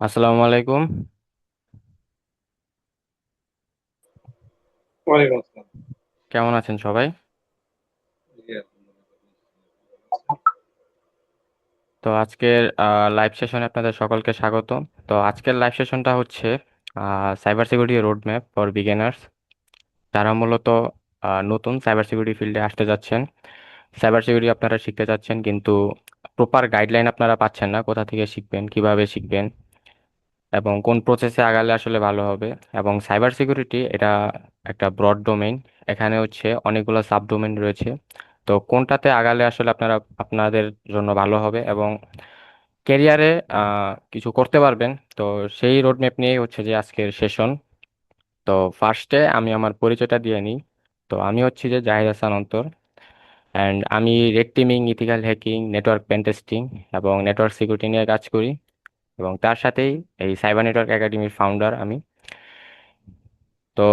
আসসালামু আলাইকুম। ওয়ালাইকুম আসসালাম। কেমন আছেন সবাই? জি, তো আজকের লাইভ সেশনে আপনাদের সকলকে স্বাগত। তো আজকের লাইভ সেশনটা হচ্ছে cyber security road map for beginners, যারা মূলত নতুন সাইবার সিকিউরিটি ফিল্ডে আসতে যাচ্ছেন। সাইবার সিকিউরিটি আপনারা শিখতে যাচ্ছেন, কিন্তু প্রপার গাইডলাইন আপনারা পাচ্ছেন না, কোথা থেকে শিখবেন, কিভাবে শিখবেন, এবং কোন প্রসেসে আগালে আসলে ভালো হবে। এবং সাইবার সিকিউরিটি এটা একটা ব্রড ডোমেইন, এখানে হচ্ছে অনেকগুলো সাব ডোমেইন রয়েছে। তো কোনটাতে আগালে আসলে আপনাদের জন্য ভালো হবে এবং ক্যারিয়ারে কিছু করতে পারবেন। তো সেই রোডম্যাপ নিয়েই হচ্ছে যে আজকের সেশন। তো ফার্স্টে আমি আমার পরিচয়টা দিয়ে নিই। তো আমি হচ্ছি যে জাহিদ হাসান অন্তর, অ্যান্ড আমি red teaming, ethical hacking, network pen testing এবং নেটওয়ার্ক সিকিউরিটি নিয়ে কাজ করি। এবং তার সাথেই এই সাইবার নেটওয়ার্ক একাডেমির ফাউন্ডার আমি। তো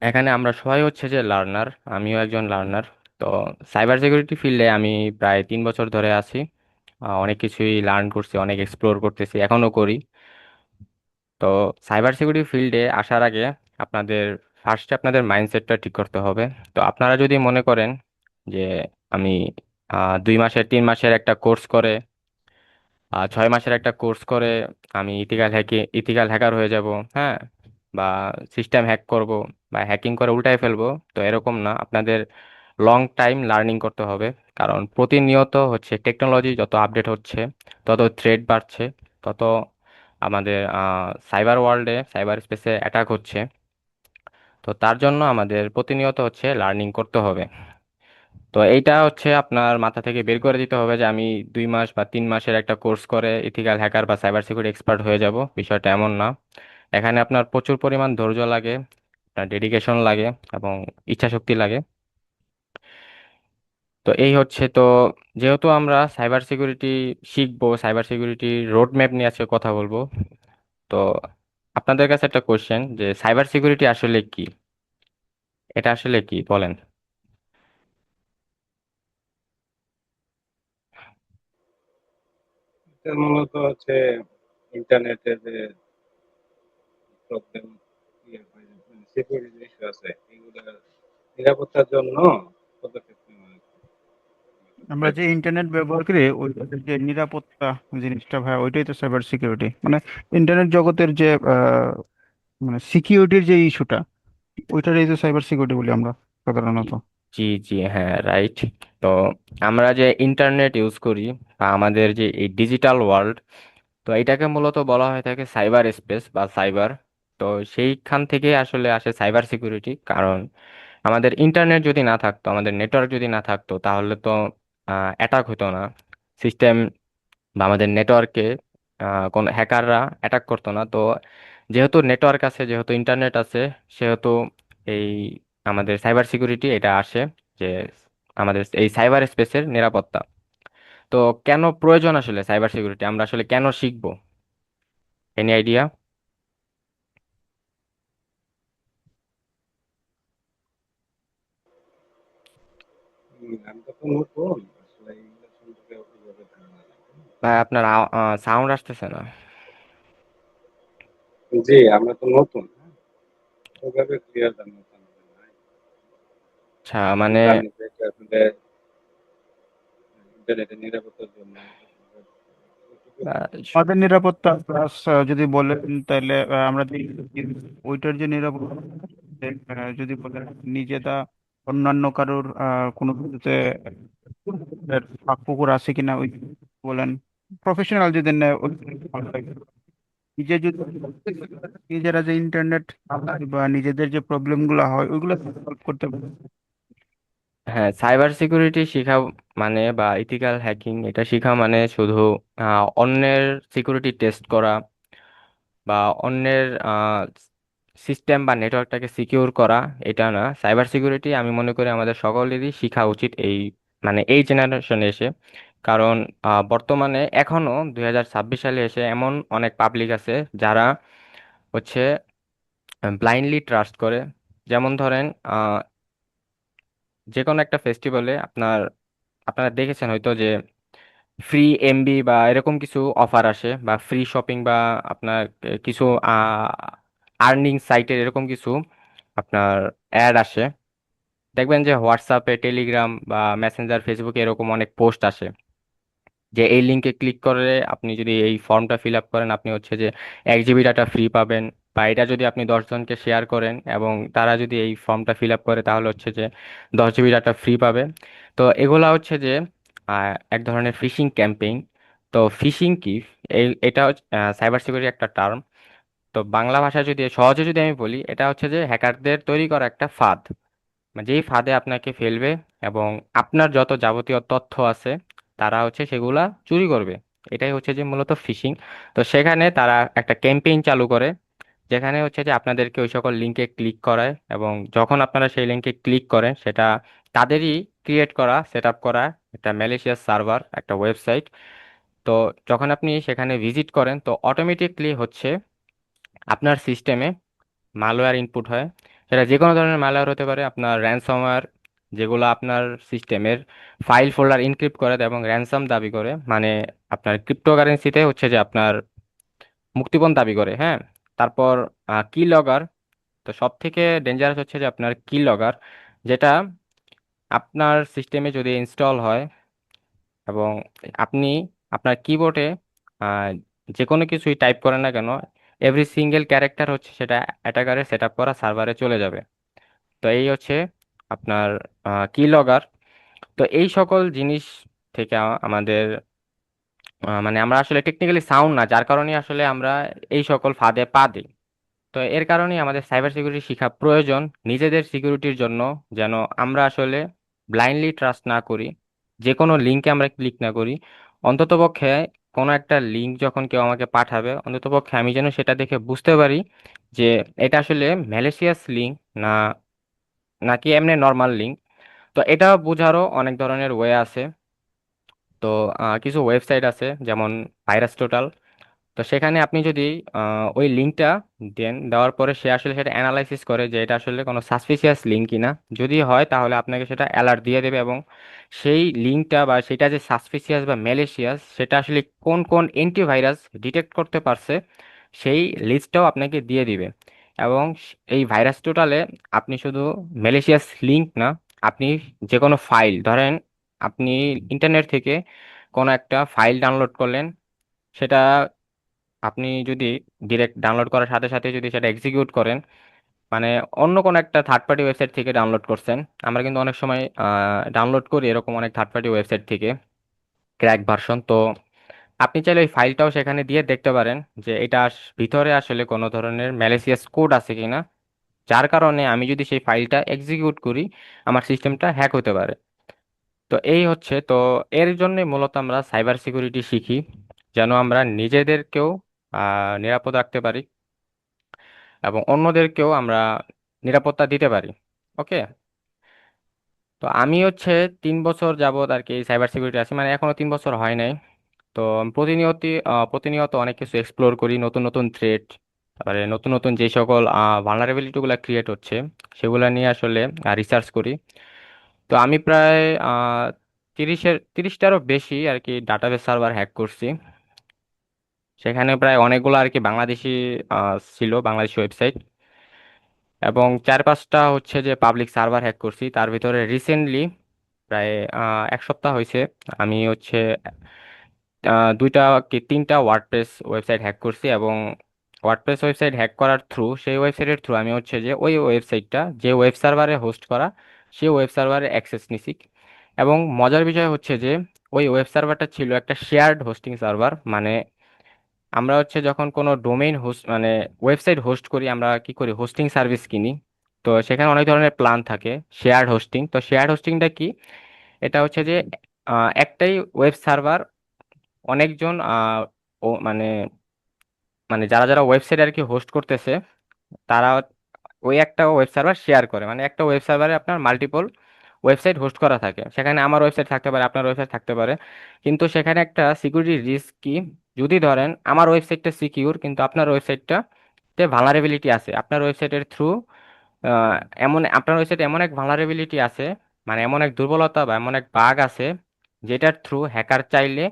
এখানে আমরা সবাই হচ্ছে যে লার্নার, আমিও একজন লার্নার। তো সাইবার সিকিউরিটি ফিল্ডে আমি প্রায় 3 বছর ধরে আছি। অনেক কিছুই লার্ন করছি, অনেক এক্সপ্লোর করতেছি, এখনো করি। তো সাইবার সিকিউরিটি ফিল্ডে আসার আগে আপনাদের ফার্স্টে আপনাদের মাইন্ডসেটটা ঠিক করতে হবে। তো আপনারা যদি মনে করেন যে আমি 2 মাসের 3 মাসের একটা কোর্স করে, 6 মাসের একটা কোর্স করে আমি ইথিক্যাল হ্যাকার হয়ে যাব, হ্যাঁ, বা সিস্টেম হ্যাক করব বা হ্যাকিং করে উল্টায় ফেলবো, তো এরকম না। আপনাদের লং টাইম লার্নিং করতে হবে। কারণ প্রতিনিয়ত হচ্ছে টেকনোলজি যত আপডেট হচ্ছে, তত থ্রেট বাড়ছে, তত আমাদের সাইবার ওয়ার্ল্ডে, সাইবার স্পেসে অ্যাটাক হচ্ছে। তো তার জন্য আমাদের প্রতিনিয়ত হচ্ছে লার্নিং করতে হবে। তো এইটা হচ্ছে আপনার মাথা থেকে বের করে দিতে হবে যে আমি 2 মাস বা 3 মাসের একটা কোর্স করে ইথিক্যাল হ্যাকার বা সাইবার সিকিউরিটি এক্সপার্ট হয়ে যাব, বিষয়টা এমন না। এখানে আপনার প্রচুর পরিমাণ ধৈর্য লাগে, আপনার ডেডিকেশন লাগে এবং ইচ্ছা শক্তি লাগে। তো এই হচ্ছে তো, যেহেতু আমরা সাইবার সিকিউরিটি শিখবো, সাইবার সিকিউরিটি রোড ম্যাপ নিয়ে আজকে কথা বলবো। তো আপনাদের কাছে একটা কোশ্চেন, যে সাইবার সিকিউরিটি আসলে কি? এটা আসলে কি বলেন? এটা মূলত হচ্ছে ইন্টারনেটে যে প্রবলেম সিকিউরিটি ইস্যু আছে এগুলো নিরাপত্তার জন্য পদক্ষেপ নেওয়া হয়। আমরা যে ইন্টারনেট ব্যবহার করি ওইটার যে নিরাপত্তা জিনিসটা ভাই ওইটাই তো সাইবার সিকিউরিটি মানে ইন্টারনেট জগতের যে মানে সিকিউরিটির যে ইস্যুটা ওইটারই তো সাইবার সিকিউরিটি বলি আমরা জি, সাধারণত। জি, জি, হ্যাঁ, রাইট। তো আমরা যে ইন্টারনেট ইউজ করি বা আমাদের যে এই ডিজিটাল ওয়ার্ল্ড, তো এটাকে মূলত বলা হয়ে থাকে সাইবার স্পেস বা সাইবার। তো সেইখান থেকে আসলে আসে সাইবার সিকিউরিটি। কারণ আমাদের ইন্টারনেট যদি না থাকতো, আমাদের নেটওয়ার্ক যদি না থাকতো, তাহলে তো অ্যাটাক হতো না সিস্টেম বা আমাদের নেটওয়ার্কে, কোন হ্যাকাররা অ্যাটাক করতো না। তো যেহেতু নেটওয়ার্ক আছে, যেহেতু ইন্টারনেট আছে, সেহেতু এই আমাদের সাইবার সিকিউরিটি এটা আসে, যে আমাদের এই সাইবার স্পেসের নিরাপত্তা। তো কেন প্রয়োজন আসলে সাইবার সিকিউরিটি, আমরা আসলে কেন শিখবো? Any idea? আমি তো নতুন আসলে এইগুলো সম্পর্কে ওইভাবে ধারণা নেই। ভাই আপনার সাউন্ড আসতেছে না। জি, আমরা তো নতুন, হ্যাঁ, ওইভাবে ক্লিয়ার ধারণা তো আমাদের নাই। আচ্ছা, আমি মানে জানি যে এটা আসলে ইন্টারনেটের নিরাপত্তার জন্য ওইটুকু জানি। আমাদের নিরাপত্তা প্লাস যদি বলেন তাহলে আমরা ওইটার যে নিরাপত্তা যদি বলেন নিজেরা অন্যান্য কারোর কোনো কিছুতে ফাঁক পুকুর আছে কিনা ওই বলেন প্রফেশনাল যদি নেয় ভালো লাগে। নিজে যদি নিজেরা যে ইন্টারনেট বা নিজেদের যে প্রবলেম গুলো হয় ওইগুলো সলভ করতে পারে। হ্যাঁ, সাইবার সিকিউরিটি শিখা মানে বা ইথিক্যাল হ্যাকিং এটা শিখা মানে শুধু অন্যের সিকিউরিটি টেস্ট করা বা অন্যের সিস্টেম বা নেটওয়ার্কটাকে সিকিউর করা, এটা না। সাইবার সিকিউরিটি আমি মনে করি আমাদের সকলেরই শিখা উচিত, এই মানে এই জেনারেশনে এসে। কারণ বর্তমানে এখনো 2026 সালে এসে এমন অনেক পাবলিক আছে যারা হচ্ছে ব্লাইন্ডলি ট্রাস্ট করে। যেমন ধরেন, যে কোনো একটা ফেস্টিভ্যালে আপনারা দেখেছেন হয়তো যে ফ্রি এমবি বা এরকম কিছু অফার আসে, বা ফ্রি শপিং, বা আপনার কিছু আর্নিং সাইটের এরকম কিছু আপনার অ্যাড আসে। দেখবেন যে হোয়াটসঅ্যাপে, টেলিগ্রাম বা মেসেঞ্জার, ফেসবুকে এরকম অনেক পোস্ট আসে যে এই লিঙ্কে ক্লিক করে আপনি যদি এই ফর্মটা ফিল আপ করেন, আপনি হচ্ছে যে 1 জিবি ডাটা ফ্রি পাবেন, বা এটা যদি আপনি 10 জনকে শেয়ার করেন এবং তারা যদি এই ফর্মটা ফিল আপ করে তাহলে হচ্ছে যে 10 জিবি ডাটা ফ্রি পাবে। তো এগুলা হচ্ছে যে এক ধরনের ফিশিং ক্যাম্পেইন। তো ফিশিং কি, এটা সাইবার সিকিউরিটি একটা টার্ম। তো বাংলা ভাষায় যদি সহজে যদি আমি বলি, এটা হচ্ছে যে হ্যাকারদের তৈরি করা একটা ফাঁদ, মানে যেই ফাঁদে আপনাকে ফেলবে এবং আপনার যত যাবতীয় তথ্য আছে তারা হচ্ছে সেগুলা চুরি করবে। এটাই হচ্ছে যে মূলত ফিশিং। তো সেখানে তারা একটা ক্যাম্পেইন চালু করে, যেখানে হচ্ছে যে আপনাদেরকে ওই সকল লিঙ্কে ক্লিক করায়, এবং যখন আপনারা সেই লিঙ্কে ক্লিক করেন সেটা তাদেরই ক্রিয়েট করা, সেট আপ করা একটা ম্যালিশিয়াস সার্ভার, একটা ওয়েবসাইট। তো যখন আপনি সেখানে ভিজিট করেন তো অটোমেটিকলি হচ্ছে আপনার সিস্টেমে মালওয়্যার ইনপুট হয়। সেটা যে কোনো ধরনের মালওয়্যার হতে পারে, আপনার র্যানসমওয়্যার, যেগুলো আপনার সিস্টেমের ফাইল ফোল্ডার ইনক্রিপ্ট করে দেয় এবং র্যানসাম দাবি করে, মানে আপনার ক্রিপ্টোকারেন্সিতে হচ্ছে যে আপনার মুক্তিপণ দাবি করে, হ্যাঁ। তারপর কি লগর। তো সব থেকে ডেঞ্জারাস হচ্ছে যে আপনার কি লগর, যেটা আপনার সিস্টেমে যদি ইনস্টল হয় এবং আপনি আপনার কিবোর্ডে যে কোনো কিছুই টাইপ করেন না কেন, এভরি সিঙ্গেল ক্যারেক্টার হচ্ছে সেটা অ্যাটাকারের সেট আপ করা সার্ভারে চলে যাবে। তো এই হচ্ছে আপনার কি লগর। তো এই সকল জিনিস থেকে আমাদের মানে আমরা আসলে টেকনিক্যালি সাউন্ড না, যার কারণে আসলে আমরা এই সকল ফাঁদে পা দিই। তো এর কারণেই আমাদের সাইবার সিকিউরিটি শেখা প্রয়োজন নিজেদের সিকিউরিটির জন্য, যেন আমরা আসলে ব্লাইন্ডলি ট্রাস্ট না করি, যে কোনো লিঙ্কে আমরা ক্লিক না করি। অন্ততপক্ষে কোনো একটা লিঙ্ক যখন কেউ আমাকে পাঠাবে, অন্ততপক্ষে আমি যেন সেটা দেখে বুঝতে পারি যে এটা আসলে ম্যালিশিয়াস লিঙ্ক না, নাকি এমনি নর্মাল লিঙ্ক। তো এটা বোঝারও অনেক ধরনের ওয়ে আছে। তো কিছু ওয়েবসাইট আছে যেমন ভাইরাস টোটাল। তো সেখানে আপনি যদি ওই লিঙ্কটা দেন, দেওয়ার পরে সে আসলে সেটা অ্যানালাইসিস করে যে এটা আসলে কোনো সাসপিসিয়াস লিঙ্ক কিনা। যদি হয় তাহলে আপনাকে সেটা অ্যালার্ট দিয়ে দেবে, এবং সেই লিঙ্কটা বা সেটা যে সাসপিসিয়াস বা ম্যালিশিয়াস সেটা আসলে কোন কোন অ্যান্টিভাইরাস ডিটেক্ট করতে পারছে সেই লিস্টটাও আপনাকে দিয়ে দিবে। এবং এই ভাইরাস টোটালে আপনি শুধু ম্যালিশিয়াস লিঙ্ক না, আপনি যে কোনো ফাইল ধরেন, আপনি ইন্টারনেট থেকে কোনো একটা ফাইল ডাউনলোড করলেন, সেটা আপনি যদি ডিরেক্ট ডাউনলোড করার সাথে সাথে যদি সেটা এক্সিকিউট করেন, মানে অন্য কোনো একটা থার্ড পার্টি ওয়েবসাইট থেকে ডাউনলোড করছেন। আমরা কিন্তু অনেক সময় ডাউনলোড করি এরকম অনেক থার্ড পার্টি ওয়েবসাইট থেকে ক্র্যাক ভার্সন। তো আপনি চাইলে ওই ফাইলটাও সেখানে দিয়ে দেখতে পারেন যে এটা ভিতরে আসলে কোনো ধরনের ম্যালিসিয়াস কোড আছে কিনা, যার কারণে আমি যদি সেই ফাইলটা এক্সিকিউট করি আমার সিস্টেমটা হ্যাক হতে পারে। তো এই হচ্ছে, তো এর জন্য মূলত আমরা সাইবার সিকিউরিটি শিখি, যেন আমরা নিজেদেরকেও নিরাপদ রাখতে পারি এবং অন্যদেরকেও আমরা নিরাপত্তা দিতে পারি। ওকে। তো আমি হচ্ছে 3 বছর যাবত আর কি সাইবার সিকিউরিটি আছি, মানে এখনো 3 বছর হয় নাই। তো প্রতিনিয়ত অনেক কিছু এক্সপ্লোর করি, নতুন নতুন থ্রেট, তারপরে নতুন নতুন যে সকল ভালনারেবিলিটি গুলা ক্রিয়েট হচ্ছে সেগুলা নিয়ে আসলে রিসার্চ করি। তো আমি প্রায় 30টারও বেশি আর কি ডাটাবেস সার্ভার হ্যাক করছি। সেখানে প্রায় অনেকগুলো আর কি বাংলাদেশি ছিল, বাংলাদেশি ওয়েবসাইট, এবং 4-5টা হচ্ছে যে পাবলিক সার্ভার হ্যাক করছি। তার ভিতরে রিসেন্টলি প্রায় 1 সপ্তাহ হয়েছে আমি হচ্ছে 2টা কি 3টা ওয়ার্ডপ্রেস ওয়েবসাইট হ্যাক করছি, এবং ওয়ার্ডপ্রেস ওয়েবসাইট হ্যাক করার থ্রু, সেই ওয়েবসাইটের থ্রু আমি হচ্ছে যে ওই ওয়েবসাইটটা যে ওয়েব সার্ভারে হোস্ট করা সেই ওয়েব সার্ভারে অ্যাক্সেস নিছি। এবং মজার বিষয় হচ্ছে যে ওই ওয়েব সার্ভারটা ছিল একটা শেয়ার্ড হোস্টিং সার্ভার, মানে আমরা হচ্ছে যখন কোনো ডোমেইন হোস্ট মানে ওয়েবসাইট হোস্ট করি আমরা কি করি, হোস্টিং সার্ভিস কিনি। তো সেখানে অনেক ধরনের প্ল্যান থাকে। শেয়ার্ড হোস্টিং, তো শেয়ার্ড হোস্টিংটা কি, এটা হচ্ছে যে একটাই ওয়েব সার্ভার অনেকজন ও মানে মানে যারা যারা ওয়েবসাইট আর কি হোস্ট করতেছে তারা ওই একটা ওয়েব সার্ভার শেয়ার করে, মানে একটা ওয়েব সার্ভারে আপনার মাল্টিপল ওয়েবসাইট হোস্ট করা থাকে। সেখানে আমার ওয়েবসাইট থাকতে পারে, আপনার ওয়েবসাইট থাকতে পারে, কিন্তু সেখানে একটা সিকিউরিটি রিস্ক কি, যদি ধরেন আমার ওয়েবসাইটটা সিকিউর কিন্তু আপনার ওয়েবসাইটটা তে ভালনারেবিলিটি আছে, আপনার ওয়েবসাইটের থ্রু এমন আপনার ওয়েবসাইটে এমন এক ভালনারেবিলিটি আছে, মানে এমন এক দুর্বলতা বা এমন এক বাগ আছে যেটার থ্রু হ্যাকার চাইলে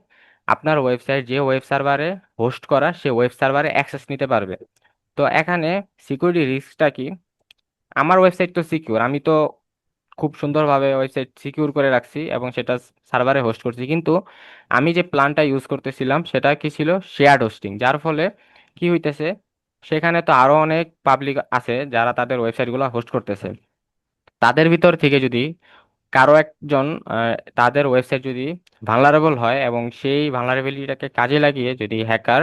আপনার ওয়েবসাইট যে ওয়েব সার্ভারে হোস্ট করা সে ওয়েব সার্ভারে অ্যাক্সেস নিতে পারবে। তো এখানে সিকিউরিটি রিস্কটা কি? আমার ওয়েবসাইট তো সিকিউর, আমি তো খুব সুন্দরভাবে ওয়েবসাইট সিকিউর করে রাখছি এবং সেটা সার্ভারে হোস্ট করছি, কিন্তু আমি যে প্ল্যানটা ইউজ করতেছিলাম সেটা কি ছিল, শেয়ার্ড হোস্টিং। যার ফলে কি হইতেছে, সেখানে তো আরো অনেক পাবলিক আছে যারা তাদের ওয়েবসাইটগুলো হোস্ট করতেছে। তাদের ভিতর থেকে যদি কারো একজন তাদের ওয়েবসাইট যদি ভালনারেবল হয় এবং সেই ভালনারেবিলিটিটাকে কাজে লাগিয়ে যদি হ্যাকার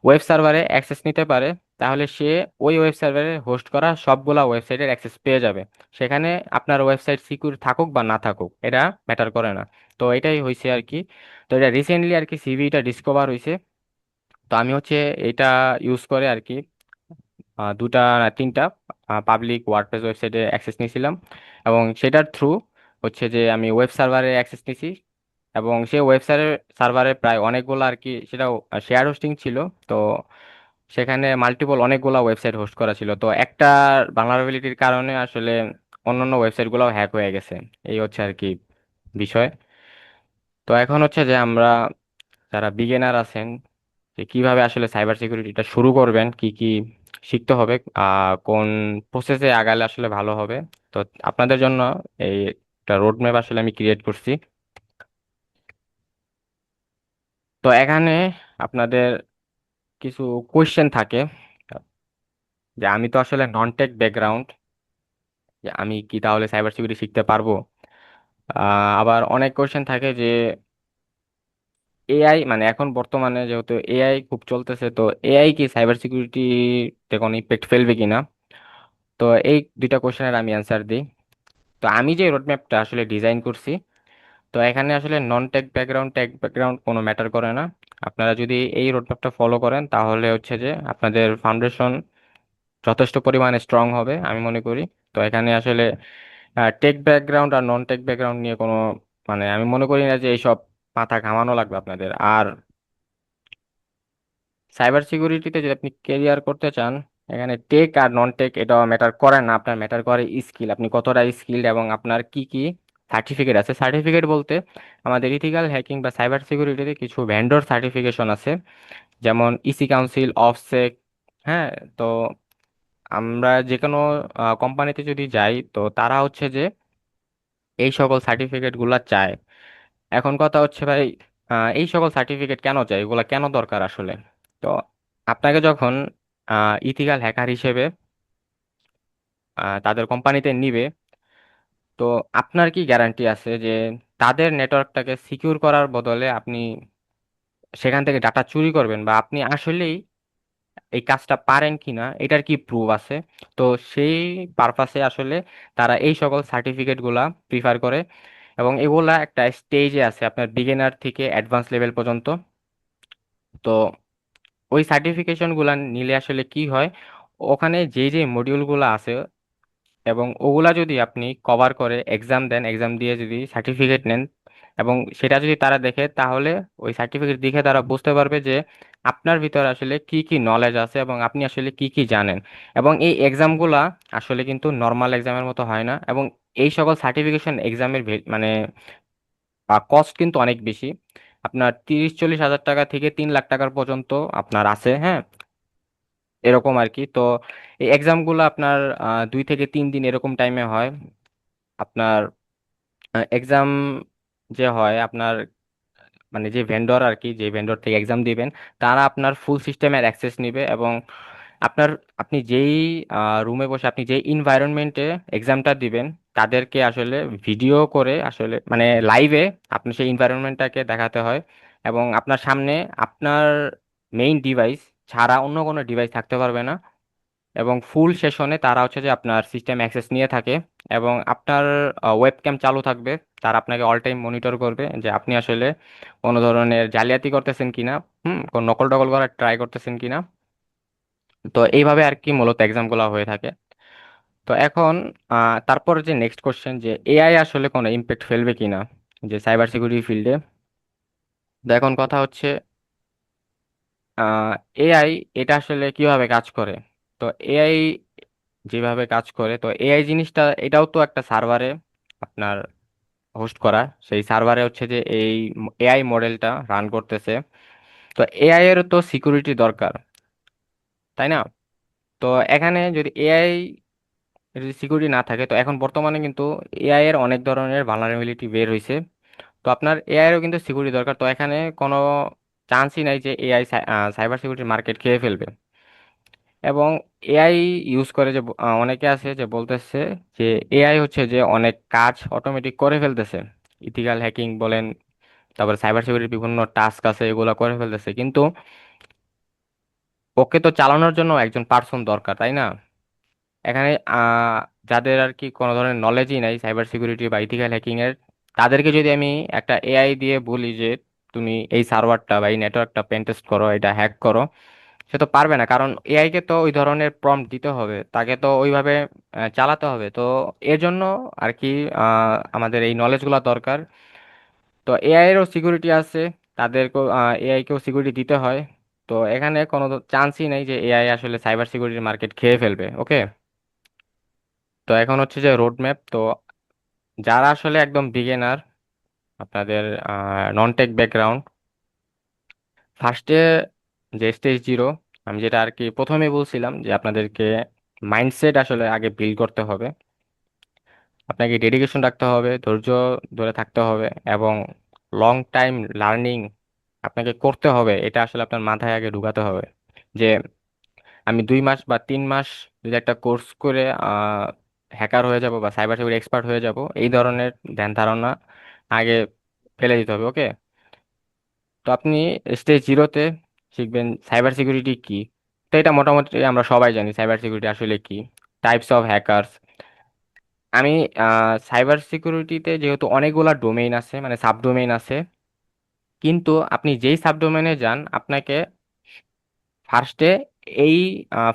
ওয়েব সার্ভারে অ্যাক্সেস নিতে পারে, তাহলে সে ওই ওয়েব সার্ভারে হোস্ট করা সবগুলা ওয়েবসাইটের অ্যাক্সেস পেয়ে যাবে। সেখানে আপনার ওয়েবসাইট সিকিউর থাকুক বা না থাকুক এটা ম্যাটার করে না। তো এটাই হয়েছে আর কি। তো এটা রিসেন্টলি আর কি সিভিটা ডিসকভার হয়েছে। তো আমি হচ্ছে এটা ইউজ করে আর কি দুটা না তিনটা পাবলিক ওয়ার্ডপ্রেস ওয়েবসাইটে অ্যাক্সেস নিয়েছিলাম, এবং সেটার থ্রু হচ্ছে যে আমি ওয়েব সার্ভারে অ্যাক্সেস নিয়েছি। এবং সেই ওয়েবসাইটের সার্ভারে প্রায় অনেকগুলো আর কি, সেটাও শেয়ার হোস্টিং ছিল। তো সেখানে মাল্টিপল অনেকগুলো ওয়েবসাইট হোস্ট করা ছিল, তো একটা ভালনারেবিলিটির কারণে আসলে অন্যান্য ওয়েবসাইটগুলোও হ্যাক হয়ে গেছে। এই হচ্ছে আর কি বিষয়। তো এখন হচ্ছে যে আমরা যারা বিগিনার আছেন, যে কিভাবে আসলে সাইবার সিকিউরিটিটা শুরু করবেন, কি কি শিখতে হবে, কোন প্রসেসে আগালে আসলে ভালো হবে। তো আপনাদের জন্য এই একটা রোড ম্যাপ আসলে আমি ক্রিয়েট করছি। তো এখানে আপনাদের কিছু কোয়েশ্চেন থাকে, যে আমি তো আসলে নন টেক ব্যাকগ্রাউন্ড, যে আমি কি তাহলে সাইবার সিকিউরিটি শিখতে পারবো। আবার অনেক কোয়েশ্চেন থাকে যে এআই, মানে এখন বর্তমানে যেহেতু এআই খুব চলতেছে, তো এআই কি সাইবার সিকিউরিটিতে কোনো ইম্প্যাক্ট ফেলবে কিনা। তো এই দুইটা কোশ্চেনের আমি অ্যান্সার দিই। তো আমি যে রোডম্যাপটা আসলে ডিজাইন করছি, তো এখানে আসলে non tech background tech background কোনো ম্যাটার করে না। আপনারা যদি এই রোডম্যাপটা ফলো করেন তাহলে হচ্ছে যে আপনাদের ফাউন্ডেশন যথেষ্ট পরিমাণে স্ট্রং হবে আমি মনে করি। তো এখানে আসলে টেক ব্যাকগ্রাউন্ড আর নন টেক ব্যাকগ্রাউন্ড নিয়ে কোনো, মানে আমি মনে করি না যে এইসব মাথা ঘামানো লাগবে আপনাদের। আর সাইবার সিকিউরিটিতে যদি আপনি কেরিয়ার করতে চান, এখানে টেক আর নন টেক এটা ম্যাটার করে না, আপনার ম্যাটার করে স্কিল, আপনি কতটা স্কিল্ড এবং আপনার কি কি সার্টিফিকেট আছে। সার্টিফিকেট বলতে আমাদের ইথিক্যাল হ্যাকিং বা সাইবার সিকিউরিটিতে কিছু ভেন্ডর সার্টিফিকেশন আছে, যেমন ইসি কাউন্সিল, অফসেক। হ্যাঁ। তো আমরা যে কোনো কোম্পানিতে যদি যাই, তো তারা হচ্ছে যে এই সকল সার্টিফিকেট গুলা চায়। এখন কথা হচ্ছে ভাই, এই সকল সার্টিফিকেট কেন চাই, এগুলা কেন দরকার আসলে। তো আপনাকে যখন ইথিক্যাল হ্যাকার হিসেবে তাদের কোম্পানিতে নিবে, তো আপনার কি গ্যারান্টি আছে যে তাদের নেটওয়ার্কটাকে সিকিউর করার বদলে আপনি সেখান থেকে ডাটা চুরি করবেন, বা আপনি আসলেই এই কাজটা পারেন কিনা এটার কি প্রুফ আছে। তো সেই পারপাসে আসলে তারা এই সকল সার্টিফিকেট গুলা প্রিফার করে, এবং এগুলা একটা স্টেজে আছে আপনার বিগিনার থেকে অ্যাডভান্স লেভেল পর্যন্ত। তো ওই সার্টিফিকেশন গুলা নিলে আসলে কি হয়, ওখানে যে যে মডিউল গুলা আছে এবং ওগুলা যদি আপনি কভার করে এক্সাম দেন, এক্সাম দিয়ে যদি সার্টিফিকেট নেন এবং সেটা যদি তারা দেখে, তাহলে ওই সার্টিফিকেট দেখে তারা বুঝতে পারবে যে আপনার ভিতরে আসলে কি কি নলেজ আছে এবং আপনি আসলে কি কি জানেন। এবং এই এক্সামগুলা আসলে কিন্তু নর্মাল এক্সামের মতো হয় না, এবং এই সকল সার্টিফিকেশন এক্সামের মানে কস্ট কিন্তু অনেক বেশি। আপনার 30-40 হাজার টাকা থেকে 3 লাখ টাকার পর্যন্ত আপনার আছে। হ্যাঁ, এরকম আর কি। তো এই এক্সামগুলো আপনার 2 থেকে 3 দিন এরকম টাইমে হয়। আপনার এক্সাম যে হয় আপনার, মানে যে ভেন্ডর আর কি, যে ভেন্ডর থেকে এক্সাম দিবেন, তারা আপনার ফুল সিস্টেমের অ্যাক্সেস নিবে, এবং আপনার আপনি যেই রুমে বসে আপনি যেই ইনভায়রনমেন্টে এক্সামটা দিবেন, তাদেরকে আসলে ভিডিও করে আসলে মানে লাইভে আপনি সেই ইনভায়রনমেন্টটাকে দেখাতে হয়। এবং আপনার সামনে আপনার মেইন ডিভাইস ছাড়া অন্য কোনো ডিভাইস থাকতে পারবে না, এবং ফুল সেশনে তারা হচ্ছে যে আপনার সিস্টেম অ্যাক্সেস নিয়ে থাকে, এবং আপনার ওয়েবক্যাম চালু থাকবে। তারা আপনাকে অল টাইম মনিটর করবে যে আপনি আসলে কোনো ধরনের জালিয়াতি করতেছেন কিনা, কোনো নকল টকল করার ট্রাই করতেছেন কিনা। তো এইভাবে আর কি মূলত এক্সামগুলো হয়ে থাকে। তো এখন তারপর যে নেক্সট কোশ্চেন, যে এআই আসলে কোনো ইম্প্যাক্ট ফেলবে কিনা যে সাইবার সিকিউরিটি ফিল্ডে। তো এখন কথা হচ্ছে এআই এটা আসলে কিভাবে কাজ করে। তো এআই যেভাবে কাজ করে, তো এআই জিনিসটা এটাও তো একটা সার্ভারে আপনার হোস্ট করা, সেই সার্ভারে হচ্ছে যে এই এআই মডেলটা রান করতেছে। তো এআই এর তো সিকিউরিটি দরকার, তাই না? তো এখানে যদি এআই এর যদি সিকিউরিটি না থাকে, তো এখন বর্তমানে কিন্তু এআই এর অনেক ধরনের ভালনারেবিলিটি বের হয়েছে। তো আপনার এআই এরও কিন্তু সিকিউরিটি দরকার। তো এখানে কোনো চান্সই নাই যে এআই সাইবার সিকিউরিটি মার্কেট খেয়ে ফেলবে। এবং এআই ইউজ করে যে অনেকে আছে যে বলতেছে যে এআই হচ্ছে যে অনেক কাজ অটোমেটিক করে ফেলতেছে, ইথিক্যাল হ্যাকিং বলেন, তারপরে সাইবার সিকিউরিটির বিভিন্ন টাস্ক আছে এগুলো করে ফেলতেছে, কিন্তু ওকে তো চালানোর জন্য একজন পার্সন দরকার, তাই না? এখানে যাদের আর কি কোনো ধরনের নলেজই নাই সাইবার সিকিউরিটি বা ইথিক্যাল হ্যাকিং এর, তাদেরকে যদি আমি একটা এআই দিয়ে বলি যে তুমি এই সার্ভারটা বা এই নেটওয়ার্কটা পেন টেস্ট করো, এটা হ্যাক করো, সে তো পারবে না। কারণ এআই কে তো ওই ধরনের প্রম্পট দিতে হবে, তাকে তো ওইভাবে চালাতে হবে। তো এর জন্য আর কি আমাদের এই নলেজগুলো দরকার। তো এআই এরও সিকিউরিটি আছে, তাদেরকেও এআই কেও সিকিউরিটি দিতে হয়। তো এখানে কোনো চান্সই নেই যে এআই আসলে সাইবার সিকিউরিটি মার্কেট খেয়ে ফেলবে। ওকে, তো এখন হচ্ছে যে রোড ম্যাপ। তো যারা আসলে একদম বিগিনার, আপনাদের নন টেক ব্যাকগ্রাউন্ড, ফার্স্টে যে স্টেজ জিরো, আমি যেটা আর কি প্রথমে বলছিলাম যে আপনাদেরকে মাইন্ডসেট আসলে আগে বিল্ড করতে হবে। আপনাকে ডেডিকেশন রাখতে হবে, ধৈর্য ধরে থাকতে হবে, এবং লং টাইম লার্নিং আপনাকে করতে হবে। এটা আসলে আপনার মাথায় আগে ঢুকাতে হবে যে আমি 2 মাস বা 3 মাস যদি একটা কোর্স করে হ্যাকার হয়ে যাব বা সাইবার সিকিউরিটি এক্সপার্ট হয়ে যাব, এই ধরনের ধ্যান ধারণা আগে ফেলে দিতে হবে। ওকে, তো আপনি স্টেজ জিরোতে শিখবেন সাইবার সিকিউরিটি কি। তো এটা মোটামুটি আমরা সবাই জানি সাইবার সিকিউরিটি আসলে কি, টাইপস অফ হ্যাকারস। আমি সাইবার সিকিউরিটিতে যেহেতু অনেকগুলা ডোমেইন আছে, মানে সাব ডোমেইন আছে, কিন্তু আপনি যেই সাব ডোমেইনে যান আপনাকে ফার্স্টে এই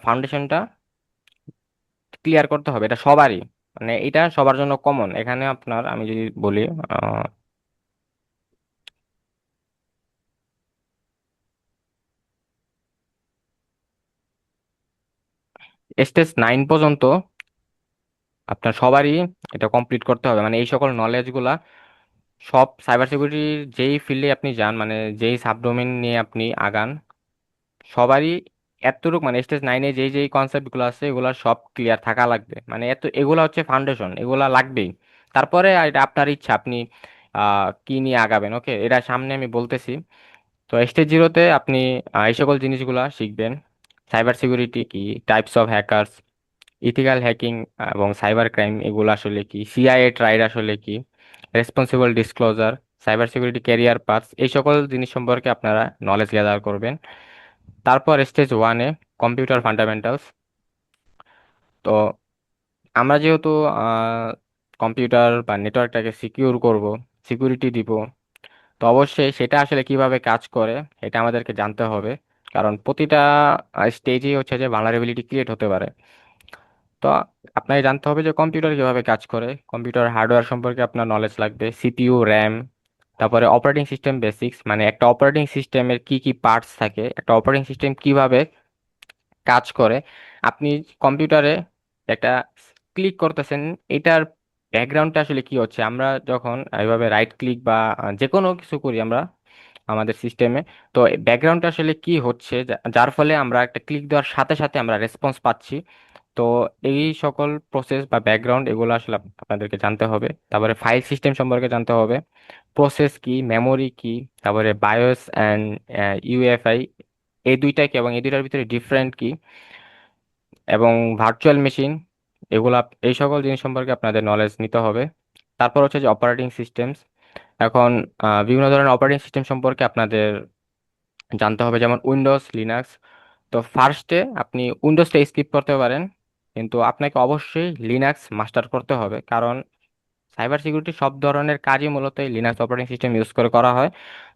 ফাউন্ডেশনটা ক্লিয়ার করতে হবে। এটা সবারই, মানে এটা সবার জন্য কমন। এখানে আপনার আমি যদি বলি স্টেজ 9 পর্যন্ত আপনার সবারই এটা কমপ্লিট করতে হবে। মানে এই সকল নলেজগুলা সব সাইবার সিকিউরিটির যেই ফিল্ডে আপনি যান, মানে যেই সাবডোমেন নিয়ে আপনি আগান, সবারই এতটুকু, মানে স্টেজ 9-এ যেই যেই কনসেপ্ট গুলো আছে এগুলা সব ক্লিয়ার থাকা লাগবে। মানে এত এগুলা হচ্ছে ফাউন্ডেশন, এগুলা লাগবেই। তারপরে আর এটা আপনার ইচ্ছা, আপনি কি নিয়ে আগাবেন। ওকে, এটা সামনে আমি বলতেছি। তো স্টেজ জিরোতে আপনি এই সকল জিনিসগুলা শিখবেন: সাইবার সিকিউরিটি কি, types of hackers, ethical hacking এবং সাইবার ক্রাইম এগুলো আসলে কি, সিআইএ ট্রাইড আসলে কি, responsible disclosure, cyber security career paths, এই সকল জিনিস সম্পর্কে আপনারা নলেজ গ্যাদার করবেন। তারপর স্টেজ 1-এ কম্পিউটার ফান্ডামেন্টালস। তো আমরা যেহেতু কম্পিউটার বা নেটওয়ার্কটাকে সিকিউর করব, সিকিউরিটি দিব, তো অবশ্যই সেটা আসলে কিভাবে কাজ করে এটা আমাদেরকে জানতে হবে। কারণ প্রতিটা স্টেজেই হচ্ছে যে ভালনারেবিলিটি ক্রিয়েট হতে পারে। তো আপনাকে জানতে হবে যে কম্পিউটার কিভাবে কাজ করে, কম্পিউটার হার্ডওয়্যার সম্পর্কে আপনার নলেজ লাগবে, সিপিইউ, র্যাম, তারপরে অপারেটিং সিস্টেম বেসিক্স, মানে একটা অপারেটিং সিস্টেমের কি কি পার্টস থাকে, একটা অপারেটিং সিস্টেম কিভাবে কাজ করে। আপনি কম্পিউটারে একটা ক্লিক করতেছেন, এটার ব্যাকগ্রাউন্ডটা আসলে কি হচ্ছে। আমরা যখন এইভাবে রাইট ক্লিক বা যে কোনো কিছু করি আমরা আমাদের সিস্টেমে, তো ব্যাকগ্রাউন্ডটা আসলে কি হচ্ছে, যার ফলে আমরা একটা ক্লিক দেওয়ার সাথে সাথে আমরা রেসপন্স পাচ্ছি। তো এই সকল প্রসেস বা ব্যাকগ্রাউন্ড এগুলো আসলে আপনাদেরকে জানতে হবে। তারপরে ফাইল সিস্টেম সম্পর্কে জানতে হবে, প্রসেস কি, মেমোরি কি, তারপরে বায়োস অ্যান্ড ইউএফআই, এই দুইটা কি এবং এই দুইটার ভিতরে ডিফারেন্ট কি, এবং ভার্চুয়াল মেশিন, এগুলা, এই সকল জিনিস সম্পর্কে আপনাদের নলেজ নিতে হবে। তারপর হচ্ছে যে অপারেটিং সিস্টেমস। এখন বিভিন্ন ধরনের অপারেটিং সিস্টেম সম্পর্কে আপনাদের জানতে হবে, যেমন উইন্ডোজ, লিনাক্স। তো ফার্স্টে আপনি উইন্ডোজটা স্কিপ করতে পারেন, কিন্তু আপনাকে অবশ্যই লিনাক্স মাস্টার করতে হবে। কারণ সাইবার সিকিউরিটি সব ধরনের কাজই মূলত এই লিনাক্স অপারেটিং সিস্টেম ইউজ করে করা হয়।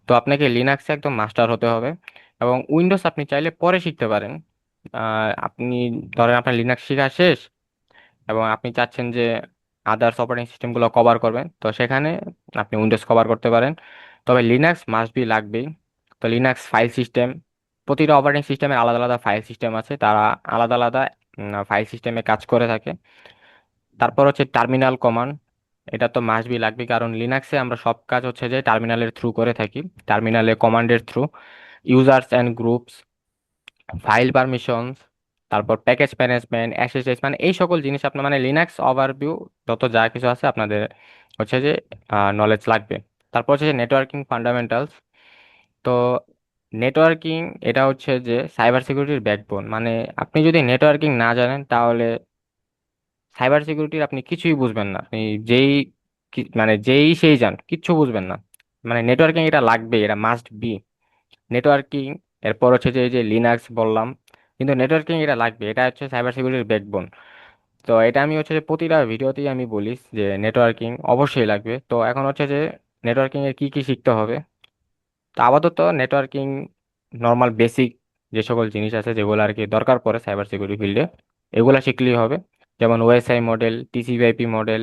তো আপনাকে লিনাক্সে একদম মাস্টার হতে হবে। এবং উইন্ডোজ আপনি চাইলে পরে শিখতে পারেন। আপনি ধরেন আপনার লিনাক্স শেখা শেষ এবং আপনি চাচ্ছেন যে আদার্স অপারেটিং সিস্টেমগুলো কভার করবেন, তো সেখানে আপনি উইন্ডোজ কভার করতে পারেন। তবে লিনাক্স মাস্ট বি লাগবেই। তো লিনাক্স ফাইল সিস্টেম, প্রতিটা অপারেটিং সিস্টেমের আলাদা আলাদা ফাইল সিস্টেম আছে, তারা আলাদা আলাদা ফাইল সিস্টেমে কাজ করে থাকে। তারপর হচ্ছে টার্মিনাল কমান্ড, এটা তো মাস্ট বি লাগবে, কারণ লিনাক্সে আমরা সব কাজ হচ্ছে যে টার্মিনালের থ্রু করে থাকি, টার্মিনালে কমান্ডের through, users and groups, file permissions, তারপর প্যাকেজ ম্যানেজমেন্ট, এসএসএস, মানে এই সকল জিনিস আপনার মানে লিনাক্স ওভারভিউ যত যা কিছু আছে আপনাদের হচ্ছে যে নলেজ লাগবে। তারপর হচ্ছে যে নেটওয়ার্কিং ফান্ডামেন্টালস। তো নেটওয়ার্কিং এটা হচ্ছে যে সাইবার সিকিউরিটির ব্যাকবোন। মানে আপনি যদি নেটওয়ার্কিং না জানেন তাহলে সাইবার সিকিউরিটির আপনি কিছুই বুঝবেন না। আপনি যেই মানে যেই সেই যান কিচ্ছু বুঝবেন না। মানে নেটওয়ার্কিং এটা লাগবে, এটা মাস্ট বি নেটওয়ার্কিং। এরপর হচ্ছে যে এই যে লিনাক্স বললাম, কিন্তু নেটওয়ার্কিং এটা লাগবে, এটা হচ্ছে সাইবার সিকিউরিটির ব্যাকবোন। তো এটা আমি হচ্ছে যে প্রতিটা ভিডিওতেই আমি বলি যে নেটওয়ার্কিং অবশ্যই লাগবে। তো এখন হচ্ছে যে নেটওয়ার্কিং এর কি কি শিখতে হবে। তো আপাতত নেটওয়ার্কিং নর্মাল বেসিক যে সকল জিনিস আছে যেগুলো আর কি দরকার পড়ে সাইবার সিকিউরিটি ফিল্ডে, এগুলা শিখলেই হবে। যেমন OSI model, TCP IP model,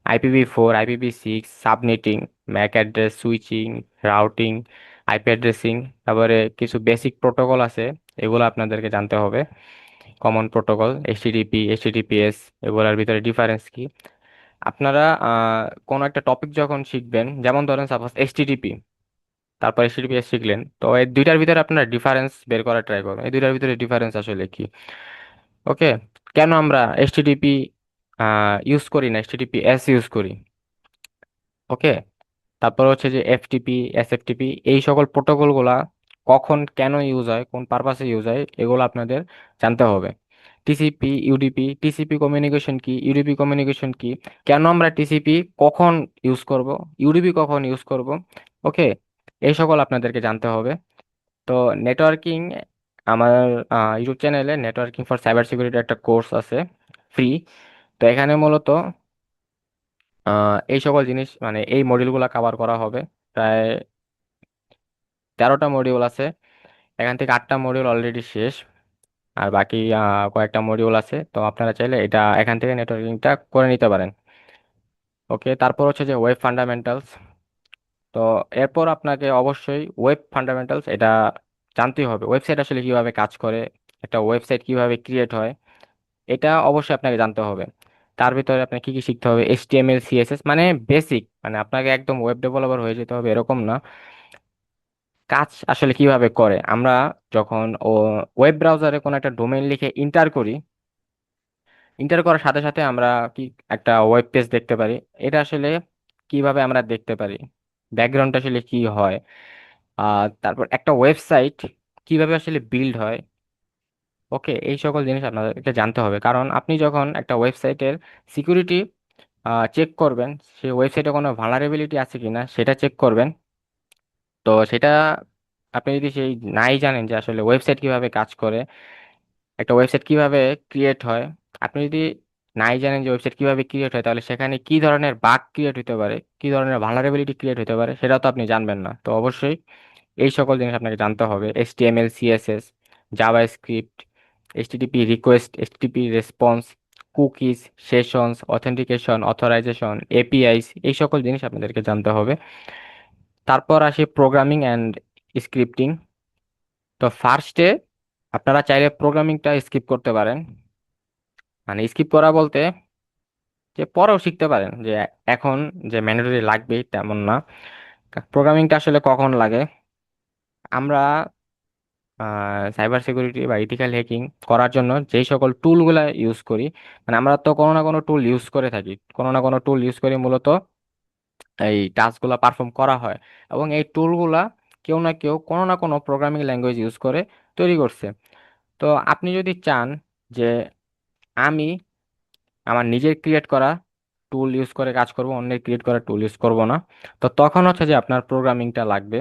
IPv4, IPv6, subnetting, MAC address switching, routing, IP addressing. তারপরে কিছু বেসিক প্রোটোকল আছে, এগুলো আপনাদেরকে জানতে হবে। কমন প্রোটোকল, এইচটিটিপি, এইচটিটিপিএস, এগুলোর ভিতরে ডিফারেন্স কি। আপনারা কোনো একটা টপিক যখন শিখবেন, যেমন ধরেন সাপোজ এইচটিটিপি, তারপর HTTPS শিখলেন, তো এই দুইটার ভিতরে আপনারা ডিফারেন্স বের করার ট্রাই করবেন, এই দুইটার ভিতরে ডিফারেন্স আসলে কি। ওকে, কেন আমরা HTTP ইউজ করি না, HTTPS ইউজ করি। ওকে, তারপর হচ্ছে যে FTP, SFTP, এই সকল প্রোটোকল গুলা কখন কেন ইউজ হয়, কোন পারপাসে ইউজ হয়, এগুলো আপনাদের জানতে হবে। টিসিপি, ইউডিপি, টিসিপি কমিউনিকেশন কি, ইউডিপি কমিউনিকেশন কি, কেন আমরা টিসিপি কখন ইউজ করব, ইউডিপি কখন ইউজ করব। ওকে, এই সকল আপনাদেরকে জানতে হবে। তো নেটওয়ার্কিং, আমার ইউটিউব চ্যানেলে নেটওয়ার্কিং ফর সাইবার সিকিউরিটি একটা কোর্স আছে ফ্রি। তো এখানে মূলত এই সকল জিনিস মানে এই মডিউলগুলো কভার করা হবে। প্রায় 13টা মডিউল আছে, এখান থেকে 8টা মডিউল অলরেডি শেষ, আর বাকি কয়েকটা মডিউল আছে। তো আপনারা চাইলে এটা এখান থেকে নেটওয়ার্কিংটা করে নিতে পারেন। ওকে, তারপর হচ্ছে যে ওয়েব ফান্ডামেন্টালস। তো এরপর আপনাকে অবশ্যই ওয়েব ফান্ডামেন্টালস এটা জানতেই হবে, ওয়েবসাইট আসলে কিভাবে কাজ করে, একটা ওয়েবসাইট কিভাবে ক্রিয়েট হয়, এটা অবশ্যই আপনাকে জানতে হবে। তার ভিতরে আপনাকে কি কি শিখতে হবে, HTML CSS, মানে বেসিক, মানে আপনাকে একদম ওয়েব ডেভেলপার হয়ে যেতে হবে এরকম না। কাজ আসলে কিভাবে করে, আমরা যখন ওয়েব ব্রাউজারে কোনো একটা ডোমেইন লিখে ইন্টার করি, ইন্টার করার সাথে সাথে আমরা কি একটা ওয়েব পেজ দেখতে পারি। এটা আসলে কিভাবে আমরা দেখতে পারি, ব্যাকগ্রাউন্ড আসলে কি হয়, তারপর একটা ওয়েবসাইট কিভাবে আসলে বিল্ড হয়। ওকে, এই সকল জিনিস আপনাদেরকে জানতে হবে, কারণ আপনি যখন একটা ওয়েবসাইটের সিকিউরিটি চেক করবেন, সেই ওয়েবসাইটে কোনো ভালনারেবিলিটি আছে কিনা সেটা চেক করবেন। তো সেটা আপনি যদি সেই নাই জানেন যে আসলে ওয়েবসাইট কিভাবে কাজ করে, একটা ওয়েবসাইট কিভাবে ক্রিয়েট হয়, আপনি যদি নাই জানেন যে ওয়েবসাইট কিভাবে ক্রিয়েট হয়, তাহলে সেখানে কি ধরনের বাগ ক্রিয়েট হতে পারে, কি ধরনের ভালনারেবিলিটি ক্রিয়েট হতে পারে, সেটা তো আপনি জানবেন না। তো অবশ্যই এই সকল জিনিস আপনাকে জানতে হবে। HTML, CSS, Java script, HTTP request, HTTP response, cookies, sessions, authentication, authorisation, APIs, এই সকল জিনিস আপনাদেরকে জানতে হবে। তারপর আসি প্রোগ্রামিং অ্যান্ড স্ক্রিপ্টিং। তো ফার্স্টে আপনারা চাইলে প্রোগ্রামিংটা স্কিপ করতে পারেন, মানে স্কিপ করা বলতে যে পরেও শিখতে পারেন, যে এখন যে ম্যান্ডেটরি লাগবে তেমন না। প্রোগ্রামিংটা আসলে কখন লাগে, আমরা সাইবার সিকিউরিটি বা ইথিক্যাল হ্যাকিং করার জন্য যেই সকল টুলগুলা ইউজ করি, মানে আমরা তো কোনো না কোনো টুল ইউজ করে থাকি, কোনো না কোনো টুল ইউজ করে মূলত এই টাস্কগুলো পারফর্ম করা হয়। এবং এই টুলগুলা কেউ না কেউ কোনো না কোনো প্রোগ্রামিং ল্যাঙ্গুয়েজ ইউজ করে তৈরি করছে। তো আপনি যদি চান যে আমি আমার নিজের ক্রিয়েট করা টুল ইউজ করে কাজ করব, অন্যের ক্রিয়েট করা টুল ইউজ করব না, তো তখন হচ্ছে যে আপনার প্রোগ্রামিংটা লাগবে।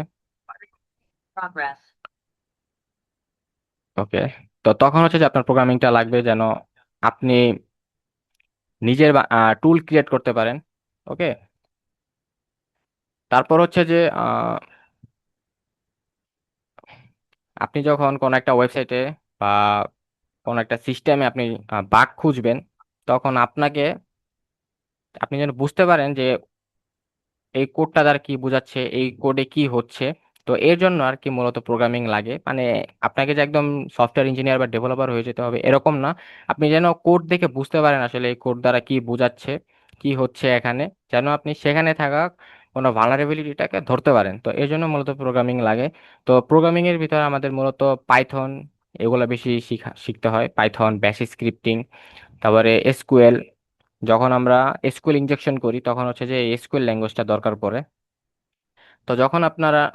Progress. ওকে, তো তখন হচ্ছে যে আপনার প্রোগ্রামিংটা লাগবে যেন আপনি নিজের টুল ক্রিয়েট করতে পারেন। ওকে, তারপর হচ্ছে যে আপনি যখন কোন একটা ওয়েবসাইটে বা কোন একটা সিস্টেমে আপনি বাগ খুঁজবেন, তখন আপনি যেন বুঝতে পারেন যে এই কোডটা দ্বারা কি বোঝাচ্ছে, এই কোডে কি হচ্ছে। তো এর জন্য আর কি মূলত প্রোগ্রামিং লাগে, মানে আপনাকে যে একদম সফটওয়্যার ইঞ্জিনিয়ার বা ডেভেলপার হয়ে যেতে হবে এরকম না। আপনি যেন কোড দেখে বুঝতে পারেন আসলে এই কোড দ্বারা কি বোঝাচ্ছে, কি হচ্ছে এখানে, যেন আপনি সেখানে থাকা কোনো ভালনারেবিলিটিটাকে ধরতে পারেন। তো এই জন্য মূলত প্রোগ্রামিং লাগে। তো প্রোগ্রামিং এর ভিতরে আমাদের মূলত পাইথন এগুলা বেশি শিখতে হয়, পাইথন, ব্যাশ স্ক্রিপ্টিং, তারপরে এসকিউএল। যখন আমরা এসকিউএল ইনজেকশন করি তখন হচ্ছে যে এসকিউএল ল্যাঙ্গুয়েজটা দরকার পড়ে। তো যখন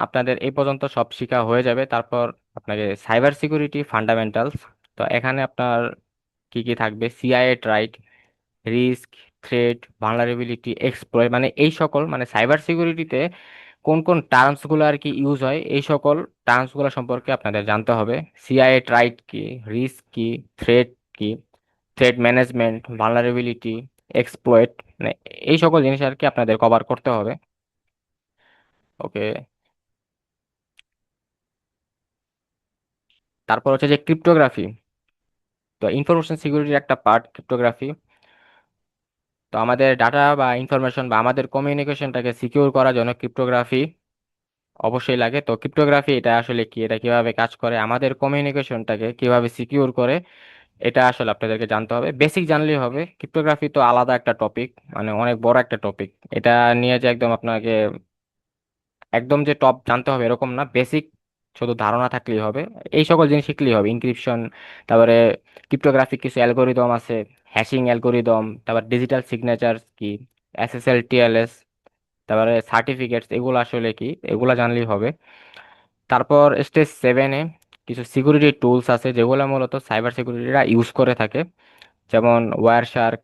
আপনাদের এই পর্যন্ত সব শেখা হয়ে যাবে, তারপর আপনাকে সাইবার সিকিউরিটি ফান্ডামেন্টালস। তো এখানে আপনার কি কি থাকবে: CIA triad, risk, threat, vulnerability, exploit, মানে এই সকল, মানে সাইবার সিকিউরিটিতে কোন কোন টার্মস গুলো আর কি ইউজ হয়, এই সকল টার্মস গুলো সম্পর্কে আপনাদের জানতে হবে। সিআইএ ট্রাইট কি, রিস্ক কি, থ্রেট কি, থ্রেট ম্যানেজমেন্ট, ভালনারেবিলিটি, এক্সপ্লয়েট, মানে এই সকল জিনিস আর কি আপনাদের কভার করতে হবে। ওকে। তারপর হচ্ছে যে ক্রিপ্টোগ্রাফি। তো ইনফরমেশন সিকিউরিটির একটা পার্ট ক্রিপ্টোগ্রাফি। তো আমাদের ডাটা বা ইনফরমেশন বা আমাদের কমিউনিকেশনটাকে সিকিউর করার জন্য ক্রিপ্টোগ্রাফি অবশ্যই লাগে। তো ক্রিপ্টোগ্রাফি এটা আসলে কি, এটা কিভাবে কাজ করে, আমাদের কমিউনিকেশনটাকে কিভাবে সিকিউর করে, এটা আসলে আপনাদেরকে জানতে হবে। বেসিক জানলেই হবে। ক্রিপ্টোগ্রাফি তো আলাদা একটা টপিক, মানে অনেক বড় একটা টপিক। এটা নিয়ে যে একদম আপনাকে একদম যে টপ জানতে হবে এরকম না, বেসিক শুধু ধারণা থাকলেই হবে। এই সকল জিনিস শিখলেই হবে। ইনক্রিপশন, তারপরে ক্রিপ্টোগ্রাফিক কিছু অ্যালগোরিদম আছে, হ্যাশিং অ্যালগোরিদম, তারপর ডিজিটাল সিগনেচার কি, এসএসএল, টিএলএস, তারপরে সার্টিফিকেটস, এগুলো আসলে কি, এগুলো জানলেই হবে। তারপর স্টেজ 7-এ কিছু সিকিউরিটি টুলস আছে যেগুলো মূলত সাইবার সিকিউরিটিরা ইউজ করে থাকে, যেমন ওয়ার শার্ক,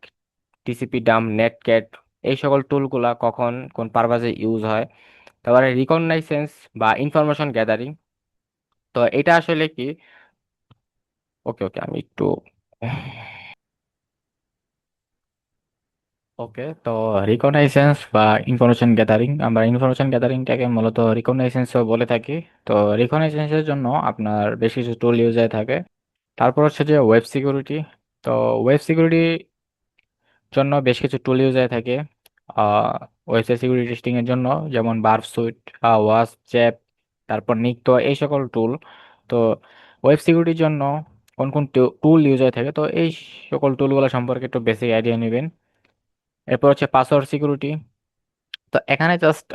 টিসিপি ডাম, নেটক্যাট। এই সকল টুলগুলা কখন কোন পারপাজে ইউজ হয়। তারপরে রিকগনাইসেন্স বা ইনফরমেশন গ্যাদারিং। তো এটা আসলে কি, ওকে ওকে আমি একটু ওকে। তো রিকগনাইসেন্স বা ইনফরমেশন গ্যাদারিং, আমরা ইনফরমেশন গ্যাদারিংটাকে মূলত রিকগনাইসেন্সও বলে থাকি। তো রিকগনাইসেন্সের জন্য আপনার বেশ কিছু টুল ইউজ হয়ে থাকে। তারপর হচ্ছে যে ওয়েব সিকিউরিটি। তো ওয়েব সিকিউরিটি জন্য বেশ কিছু টুল ইউজ হয়ে থাকে ওয়েবসাইট সিকিউরিটি টেস্টিং এর জন্য, যেমন বার্ব সুইট, ওয়াসপ, চ্যাপ, তারপর নিক্তো, এই সকল টুল। তো ওয়েব সিকিউরিটির জন্য কোন কোন টুল ইউজ হয়ে থাকে, তো এই সকল টুলগুলো সম্পর্কে একটু বেসিক আইডিয়া নেবেন। এরপর হচ্ছে পাসওয়ার্ড সিকিউরিটি। তো এখানে জাস্ট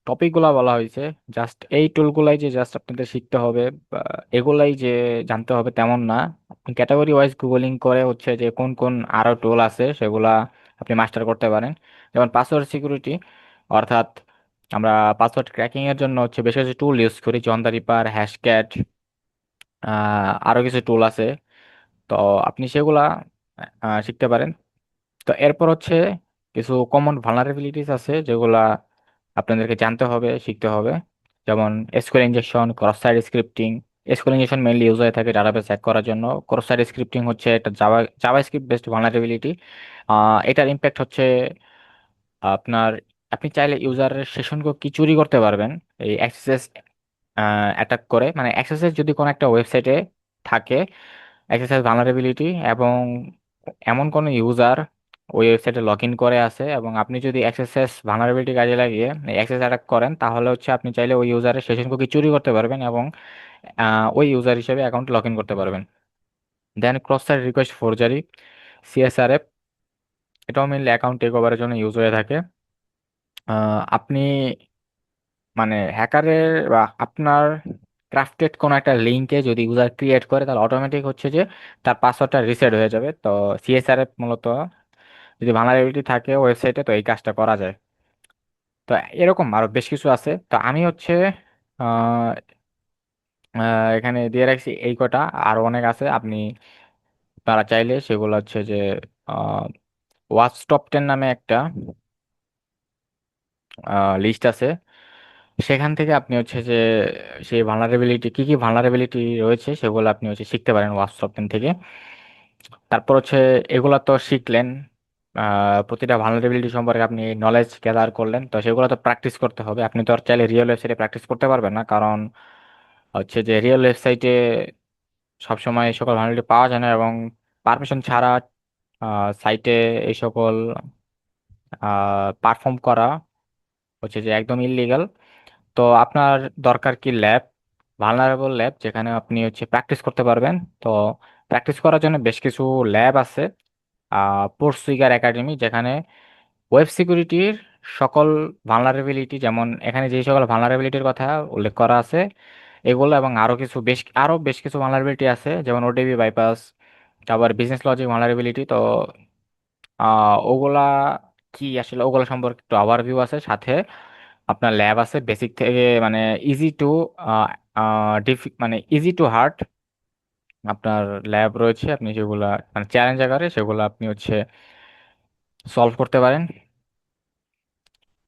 টপিকগুলো বলা হয়েছে, জাস্ট এই টুলগুলাই যে জাস্ট আপনাদের শিখতে হবে বা এগুলাই যে জানতে হবে তেমন না। আপনি ক্যাটাগরি ওয়াইজ গুগলিং করে হচ্ছে যে কোন কোন আরো টুল আছে সেগুলা আপনি মাস্টার করতে পারেন। যেমন পাসওয়ার্ড সিকিউরিটি, অর্থাৎ আমরা পাসওয়ার্ড ক্র্যাকিং এর জন্য হচ্ছে বেশ কিছু টুল ইউজ করি, জন দ্য রিপার, হ্যাশক্যাট, আরো কিছু টুল আছে। তো আপনি সেগুলা শিখতে পারেন। তো এরপর হচ্ছে কিছু কমন ভালনারেবিলিটিস আছে যেগুলা আপনাদেরকে জানতে হবে, শিখতে হবে। যেমন SQL injection, cross site scripting. SQL injection mainly use হয়ে থাকে ডাটাবেস হ্যাক করার জন্য। ক্রস সাইট স্ক্রিপ্টিং হচ্ছে একটা জাভাস্ক্রিপ্ট বেসড ভালনারেবিলিটি। এটার ইম্প্যাক্ট হচ্ছে আপনার, আপনি চাইলে ইউজারের সেশনকে কি চুরি করতে পারবেন এই অ্যাক্সেস অ্যাটাক করে। মানে অ্যাক্সেস যদি কোনো একটা ওয়েবসাইটে থাকে, অ্যাক্সেস ভালনারেবিলিটি, এবং এমন কোনো ইউজার ওই ওয়েবসাইটে লগ ইন করে আছে, এবং আপনি যদি অ্যাক্সেস ভালনারেবিলিটি কাজে লাগিয়ে অ্যাক্সেস অ্যাটাক করেন, তাহলে হচ্ছে আপনি চাইলে ওই ইউজারের সেশন কুকি চুরি করতে পারবেন এবং ওই ইউজার হিসেবে অ্যাকাউন্ট লগ ইন করতে পারবেন। Then cross site request forgery, CSRF, এটাও মেনলি অ্যাকাউন্ট টেক ওভারের জন্য ইউজ হয়ে থাকে। আপনি মানে হ্যাকারের বা আপনার ক্রাফটেড কোনো একটা লিঙ্কে যদি ইউজার ক্রিয়েট করে, তাহলে অটোমেটিক হচ্ছে যে তার পাসওয়ার্ডটা রিসেট হয়ে যাবে। তো সিএসআরএফ মূলত যদি ভালনারেবিলিটি থাকে ওয়েবসাইটে, তো এই কাজটা করা যায়। তো এরকম আরো বেশ কিছু আছে। তো আমি হচ্ছে আহ, এখানে দিয়ে রাখছি এই কটা, আরো অনেক আছে। আপনি তারা চাইলে সেগুলো হচ্ছে যে ওয়াচ টপ 10 নামে একটা লিস্ট আছে, সেখান থেকে আপনি হচ্ছে যে সেই ভালনারেবিলিটি কি কি ভালনারেবিলিটি রয়েছে সেগুলো আপনি হচ্ছে শিখতে পারেন ওয়াটসঅ্যাপ থেকে। তারপর হচ্ছে এগুলা তো শিখলেন, প্রতিটা ভালনারেবিলিটি সম্পর্কে আপনি নলেজ গ্যাদার করলেন। তো সেগুলো তো প্র্যাকটিস করতে হবে। আপনি তো আর চাইলে রিয়েল ওয়েবসাইটে প্র্যাকটিস করতে পারবেন না, কারণ হচ্ছে যে রিয়েল ওয়েবসাইটে সবসময় এই সকল ভালনারেবিলিটি পাওয়া যায় না, এবং পারমিশন ছাড়া সাইটে এই সকল পারফর্ম করা হচ্ছে যে একদম ইললিগাল। তো আপনার দরকার কি ল্যাব, ভালনারেবল ল্যাব, যেখানে আপনি হচ্ছে প্র্যাকটিস করতে পারবেন। তো প্র্যাকটিস করার জন্য বেশ কিছু ল্যাব আছে, পোর্টসুইগার একাডেমি, যেখানে ওয়েব সিকিউরিটির সকল ভালনারেবিলিটি, যেমন এখানে যে সকল ভালনারেবিলিটির কথা উল্লেখ করা আছে এগুলো, এবং আরো বেশ কিছু ভালনারেবিলিটি আছে, যেমন ওটিপি বাইপাস, তারপর বিজনেস লজিক ভালনারেবিলিটি। তো ওগুলা কি আসলে, ওগুলা সম্পর্কে একটু ওভারভিউ আছে, সাথে আপনার ল্যাব আছে বেসিক থেকে, মানে ইজি টু মানে ইজি টু হার্ড আপনার ল্যাব রয়েছে, আপনি যেগুলা মানে চ্যালেঞ্জ আকারে সেগুলো আপনি হচ্ছে সলভ করতে পারেন।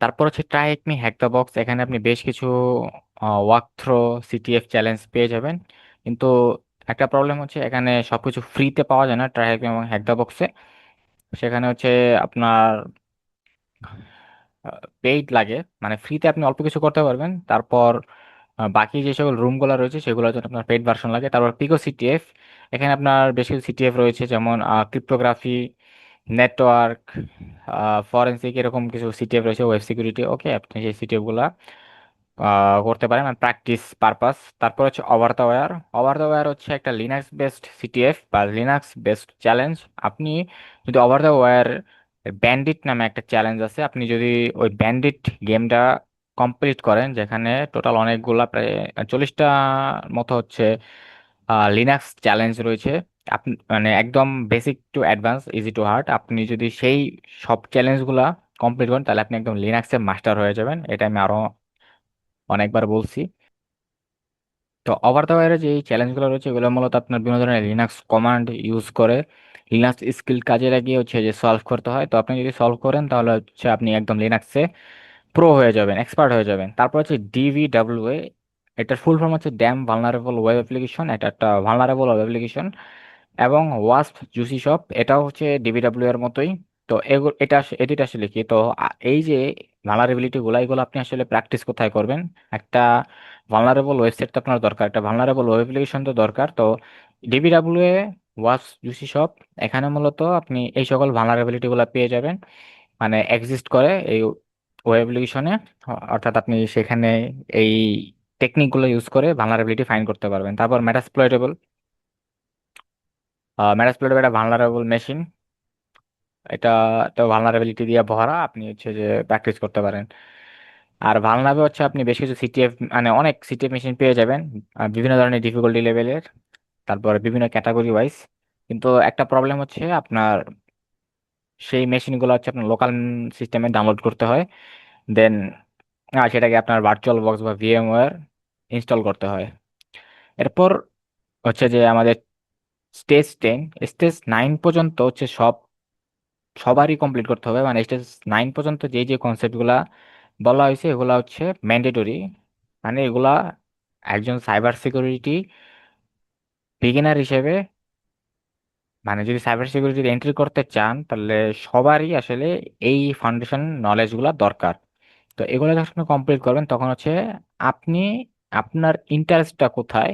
তারপর হচ্ছে try me hack the box, এখানে আপনি বেশ কিছু ওয়াক থ্রো সিটিএফ চ্যালেঞ্জ পেয়ে যাবেন, কিন্তু একটা প্রবলেম হচ্ছে এখানে সবকিছু ফ্রিতে পাওয়া যায় না ট্রাই এবং হ্যাক দ্য বক্সে। সেখানে হচ্ছে আপনার পেইড লাগে, মানে ফ্রিতে আপনি অল্প কিছু করতে পারবেন, তারপর বাকি যে সকল রুমগুলো রয়েছে সেগুলোর জন্য আপনার পেইড ভার্সন লাগে। তারপর পিকো সিটিএফ, এখানে আপনার বেশ কিছু সিটিএফ রয়েছে, যেমন ক্রিপ্টোগ্রাফি, নেটওয়ার্ক, ফরেন্সিক, এরকম কিছু সিটিএফ রয়েছে, ওয়েব সিকিউরিটি। ওকে, আপনি সেই সিটিএফ গুলা করতে পারেন প্র্যাকটিস পারপাস। তারপর হচ্ছে over the wire. Over the wire হচ্ছে একটা লিনাক্স বেসড সিটিএফ বা লিনাক্স বেসড চ্যালেঞ্জ। আপনি যদি ওভার দ্য ওয়্যার ব্যান্ডিট নামে একটা চ্যালেঞ্জ আছে, আপনি যদি ওই ব্যান্ডিট গেমটা কমপ্লিট করেন, যেখানে টোটাল অনেকগুলা প্রায় 40টা মতো হচ্ছে লিনাক্স চ্যালেঞ্জ রয়েছে, আপনি মানে একদম basic to advance, easy to hard, আপনি যদি সেই সব চ্যালেঞ্জগুলা কমপ্লিট করেন তাহলে আপনি একদম লিনাক্সের মাস্টার হয়ে যাবেন। এটা আমি আরো অনেকবার বলছি। তো ওভার দ্য ওয়্যারে যে চ্যালেঞ্জগুলো রয়েছে এগুলো মূলত আপনার বিভিন্ন ধরনের লিনাক্স কমান্ড ইউজ করে লিনাক্স স্কিল কাজে লাগিয়ে হচ্ছে যে সলভ করতে হয়। তো আপনি যদি সলভ করেন তাহলে হচ্ছে আপনি একদম লিনাক্সে প্রো হয়ে যাবেন, এক্সপার্ট হয়ে যাবেন। তারপর হচ্ছে ডিভিডাব্লিউএ, এটার ফুল ফর্ম হচ্ছে ড্যাম ভালনারেবল ওয়েব অ্যাপ্লিকেশন, এটা একটা ভালনারেবল ওয়েব অ্যাপ্লিকেশন। এবং ওয়াস্প জুসি শপ, এটাও হচ্ছে ডিবিডব্লিউ এর মতোই। তো এডিট আসলে কি, তো এই যে ভালনারেবিলিটি গুলো, এগুলো আপনি আসলে প্র্যাকটিস কোথায় করবেন? একটা ভালনারেবল ওয়েবসাইট তো আপনার দরকার, একটা ভালনারেবল ওয়েব অ্যাপ্লিকেশন তো দরকার। তো ডিবিডব্লিউ এ, ওয়াস্প জুসি শপ, এখানে মূলত আপনি এই সকল ভালনারেবিলিটি গুলো পেয়ে যাবেন, মানে এক্সিস্ট করে এই ওয়েব অ্যাপ্লিকেশনে। অর্থাৎ আপনি সেখানে এই টেকনিক গুলো ইউজ করে ভালনারেবিলিটি ফাইন্ড করতে পারবেন। তারপর মেটাসপ্লয়েটেবল, মেটাসপ্লয়েটেবল একটা ভালনারেবল মেশিন, এটা তো ভালনারেবিলিটি দিয়ে ভরা, আপনি হচ্ছে যে প্র্যাকটিস করতে পারেন। আর ভালনারে হচ্ছে আপনি বেশ কিছু সিটিএফ, মানে অনেক সিটিএফ মেশিন পেয়ে যাবেন, বিভিন্ন ধরনের ডিফিকাল্টি লেভেলের, তারপর বিভিন্ন ক্যাটাগরি ওয়াইজ। কিন্তু একটা প্রবলেম হচ্ছে আপনার সেই মেশিনগুলো হচ্ছে আপনার লোকাল সিস্টেমে ডাউনলোড করতে হয়, দেন সেটাকে আপনার ভার্চুয়াল বক্স বা ভিএমওয়্যার ইনস্টল করতে হয়। এরপর হচ্ছে যে আমাদের স্টেজ 10, স্টেজ 9 পর্যন্ত হচ্ছে সবারই কমপ্লিট করতে হবে, মানে স্টেজ 9 পর্যন্ত যে যে কনসেপ্ট গুলা বলা হয়েছে এগুলা হচ্ছে ম্যান্ডেটরি, মানে এগুলা একজন সাইবার সিকিউরিটি বিগিনার হিসেবে, মানে যদি সাইবার সিকিউরিটি এন্ট্রি করতে চান তাহলে সবারই আসলে এই ফাউন্ডেশন নলেজ গুলা দরকার। তো এগুলো যখন কমপ্লিট করবেন তখন হচ্ছে আপনি আপনার ইন্টারেস্টটা কোথায়,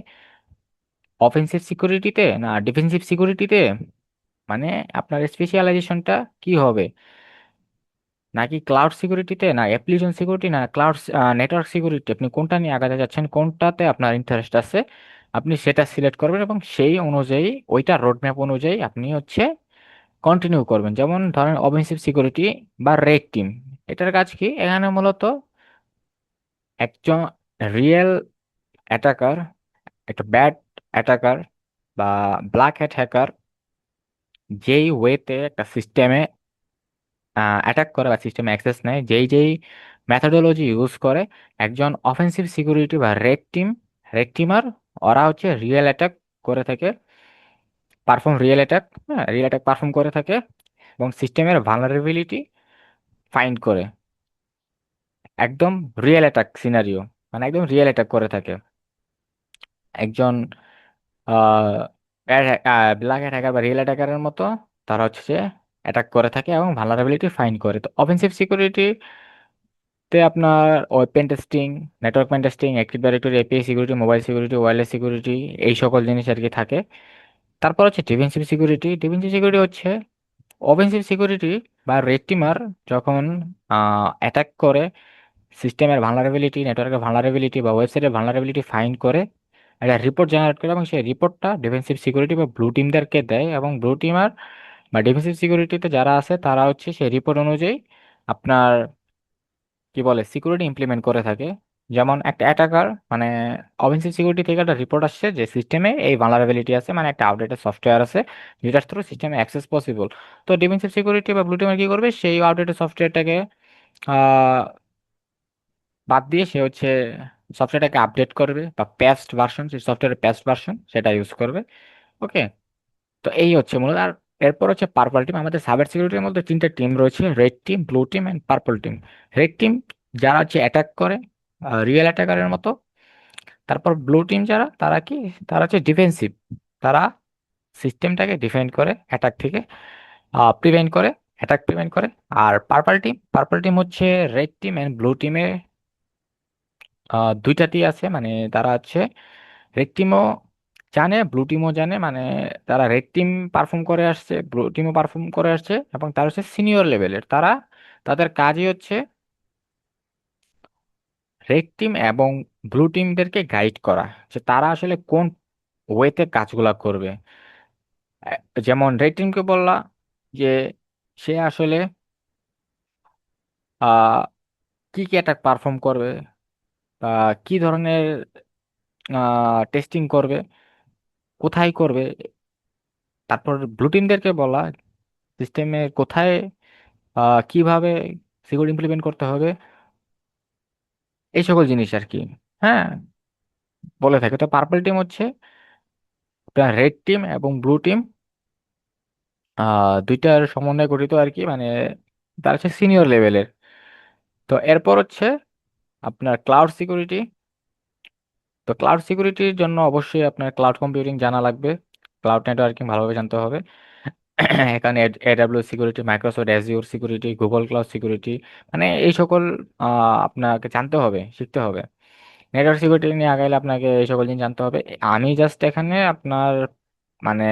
অফেন্সিভ সিকিউরিটিতে না ডিফেন্সিভ সিকিউরিটিতে, মানে আপনার স্পেশালাইজেশনটা কি হবে, নাকি ক্লাউড সিকিউরিটিতে, না অ্যাপ্লিকেশন সিকিউরিটি, না ক্লাউড নেটওয়ার্ক সিকিউরিটি, আপনি কোনটা নিয়ে আগাতে যাচ্ছেন, কোনটাতে আপনার ইন্টারেস্ট আছে, আপনি সেটা সিলেক্ট করবেন এবং সেই অনুযায়ী ওইটা রোডম্যাপ অনুযায়ী আপনি হচ্ছে কন্টিনিউ করবেন। যেমন ধরেন অফেন্সিভ সিকিউরিটি বা রেড টিম, এটার কাজ কি, এখানে মূলত একজন রিয়েল অ্যাটাকার, একটা ব্যাড অ্যাটাকার বা ব্ল্যাক হ্যাট হ্যাকার যেই ওয়েতে একটা সিস্টেমে অ্যাটাক করে বা সিস্টেমে অ্যাক্সেস নেয়, যেই যেই মেথোডোলজি ইউজ করে, একজন অফেন্সিভ সিকিউরিটি বা রেড টিমার, ওরা হচ্ছে রিয়েল অ্যাটাক করে থাকে, রিয়েল অ্যাটাক পারফর্ম করে থাকে এবং সিস্টেমের ভালনারেবিলিটি ফাইন্ড করে, একদম রিয়েল অ্যাটাক সিনারিও, মানে একদম রিয়েল অ্যাটাক করে থাকে। একজন ব্ল্যাক হ্যাকার বা রিয়েল অ্যাটাকারের মতো তারা হচ্ছে যে অ্যাটাক করে থাকে এবং ভালনারেবিলিটি ফাইন্ড করে। তো অফেন্সিভ সিকিউরিটি তে আপনার web pen testing, network pen testing, active directory, API security, mobile security, wireless security, এই সকল জিনিস আর কি থাকে। তারপর হচ্ছে ডিফেন্সিভ সিকিউরিটি। ডিফেন্সিভ সিকিউরিটি হচ্ছে অফেন্সিভ সিকিউরিটি বা রেড টিমার যখন অ্যাটাক করে সিস্টেমের ভালনারেবিলিটি, নেটওয়ার্কের ভালনারেবিলিটি বা ওয়েবসাইটের ভালনারেবিলিটি ফাইন্ড করে একটা রিপোর্ট জেনারেট করে এবং সেই রিপোর্টটা ডিফেন্সিভ সিকিউরিটি বা ব্লু টিমদেরকে দেয়, এবং ব্লু টিমার বা ডিফেন্সিভ সিকিউরিটিতে যারা আছে তারা হচ্ছে সেই রিপোর্ট অনুযায়ী আপনার কি বলে সিকিউরিটি ইমপ্লিমেন্ট করে থাকে। যেমন একটা অ্যাটাকার মানে অফেন্সিভ সিকিউরিটি থেকে একটা রিপোর্ট আসছে যে সিস্টেমে এই ভালনারেবিলিটি আছে, মানে একটা আপডেটেড সফটওয়্যার আছে যেটার থ্রু সিস্টেমে অ্যাক্সেস পসিবল। তো ডিফেন্সিভ সিকিউরিটি বা ব্লু টিমার কি করবে, সেই আপডেটেড সফটওয়্যারটাকে বাদ দিয়ে সে হচ্ছে সফটওয়্যারটাকে আপডেট করবে বা প্যাস্ট ভার্সন, যে সফটওয়্যারের প্যাস্ট ভার্সন সেটা ইউজ করবে। ওকে। তো এই হচ্ছে মূলত। আর এরপর হচ্ছে পার্পল টিম। আমাদের সাইবার সিকিউরিটির মধ্যে তিনটা টিম রয়েছে, red team, blue team and purple team. Red team যারা হচ্ছে অ্যাটাক করে, রিয়েল অ্যাটাকারের মতো। তারপর ব্লু টিম যারা, তারা কি, তারা হচ্ছে ডিফেন্সিভ, তারা সিস্টেমটাকে ডিফেন্ড করে অ্যাটাক থেকে, প্রিভেন্ট করে, অ্যাটাক প্রিভেন্ট করে। আর পার্পল টিম হচ্ছে রেড টিম এন্ড ব্লু টিমের দুইটা টিম আছে, মানে তারা হচ্ছে রেড টিমও জানে ব্লু টিমও জানে, মানে তারা রেড টিম পারফর্ম করে আসছে, ব্লু টিমও পারফর্ম করে আসছে, এবং তারা হচ্ছে সিনিয়র লেভেলের। তারা, তাদের কাজই হচ্ছে রেড টিম এবং ব্লু টিমদেরকে গাইড করা, যে তারা আসলে কোন ওয়েতে কাজগুলা করবে। যেমন রেড টিমকে বললা যে সে আসলে আহ কি কি অ্যাটাক পারফর্ম করবে, বা কি ধরনের টেস্টিং করবে, কোথায় করবে। তারপর ব্লু টিমদেরকে বলা সিস্টেমে কোথায় কিভাবে সিকিউরিটি ইমপ্লিমেন্ট করতে হবে, এই সকল জিনিস আর কি। হ্যাঁ, বলে থাকে। তো পার্পল টিম হচ্ছে রেড টিম এবং ব্লু টিম দুইটার সমন্বয়ে গঠিত আর কি, মানে তারা হচ্ছে সিনিয়র লেভেলের। তো এরপর হচ্ছে আপনার ক্লাউড সিকিউরিটি। তো ক্লাউড সিকিউরিটির জন্য অবশ্যই আপনার ক্লাউড কম্পিউটিং জানা লাগবে, ক্লাউড নেটওয়ার্কিং ভালোভাবে জানতে হবে। এখানে AW security, Microsoft Azure security, Google cloud security, মানে এই সকল আপনাকে জানতে হবে, শিখতে হবে। নেটওয়ার্ক সিকিউরিটি নিয়ে আগাইলে আপনাকে এই সকল জিনিস জানতে হবে। আমি জাস্ট এখানে আপনার মানে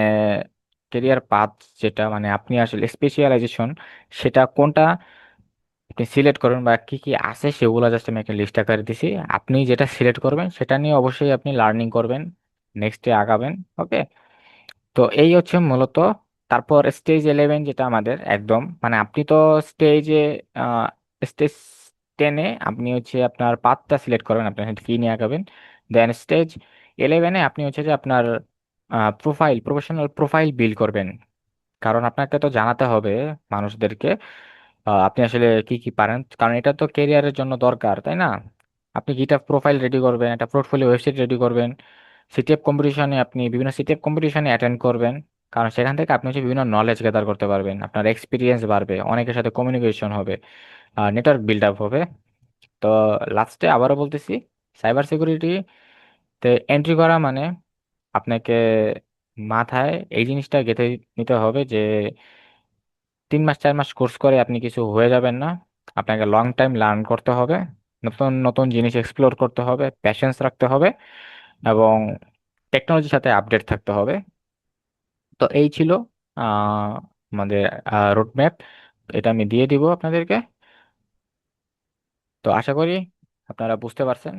কেরিয়ার পাথ, যেটা মানে আপনি আসলে স্পেশালাইজেশন সেটা কোনটা আপনি সিলেক্ট করবেন বা কি কি আছে সেগুলো জাস্ট আমি একটা লিস্ট আকারে দিছি। আপনি যেটা সিলেক্ট করবেন সেটা নিয়ে অবশ্যই আপনি লার্নিং করবেন, নেক্সটে আগাবেন। ওকে। তো এই হচ্ছে মূলত। তারপর স্টেজ 11, যেটা আমাদের একদম মানে আপনি তো স্টেজে স্টেজ 10-এ আপনি হচ্ছে আপনার পাথটা সিলেক্ট করবেন, আপনার কি নিয়ে আগাবেন। দেন স্টেজ 11-এ আপনি হচ্ছে যে আপনার প্রফেশনাল প্রোফাইল বিল্ড করবেন। কারণ আপনাকে তো জানাতে হবে মানুষদেরকে আপনি আসলে কি কি পারেন, কারণ এটা তো কেরিয়ারের জন্য দরকার, তাই না? আপনি গিটহাব প্রোফাইল রেডি করবেন, একটা পোর্টফোলিও ওয়েবসাইট রেডি করবেন, সিটিএফ কম্পিটিশনে আপনি বিভিন্ন সিটিএফ কম্পিটিশনে অ্যাটেন্ড করবেন। কারণ সেখান থেকে আপনি হচ্ছে বিভিন্ন নলেজ গেদার করতে পারবেন, আপনার এক্সপিরিয়েন্স বাড়বে, অনেকের সাথে কমিউনিকেশন হবে, নেটওয়ার্ক বিল্ড আপ হবে। তো লাস্টে আবারও বলতেছি, সাইবার সিকিউরিটিতে এন্ট্রি করা মানে আপনাকে মাথায় এই জিনিসটা গেঁথে নিতে হবে যে 3 মাস 4 মাস কোর্স করে আপনি কিছু হয়ে যাবেন না। আপনাকে লং টাইম লার্ন করতে হবে, নতুন নতুন জিনিস এক্সপ্লোর করতে হবে, প্যাশেন্স রাখতে হবে, এবং টেকনোলজির সাথে আপডেট থাকতে হবে। তো এই ছিল আহ, আমাদের রোড ম্যাপ। এটা আমি দিয়ে দিব আপনাদেরকে। তো আশা করি আপনারা বুঝতে পারছেন।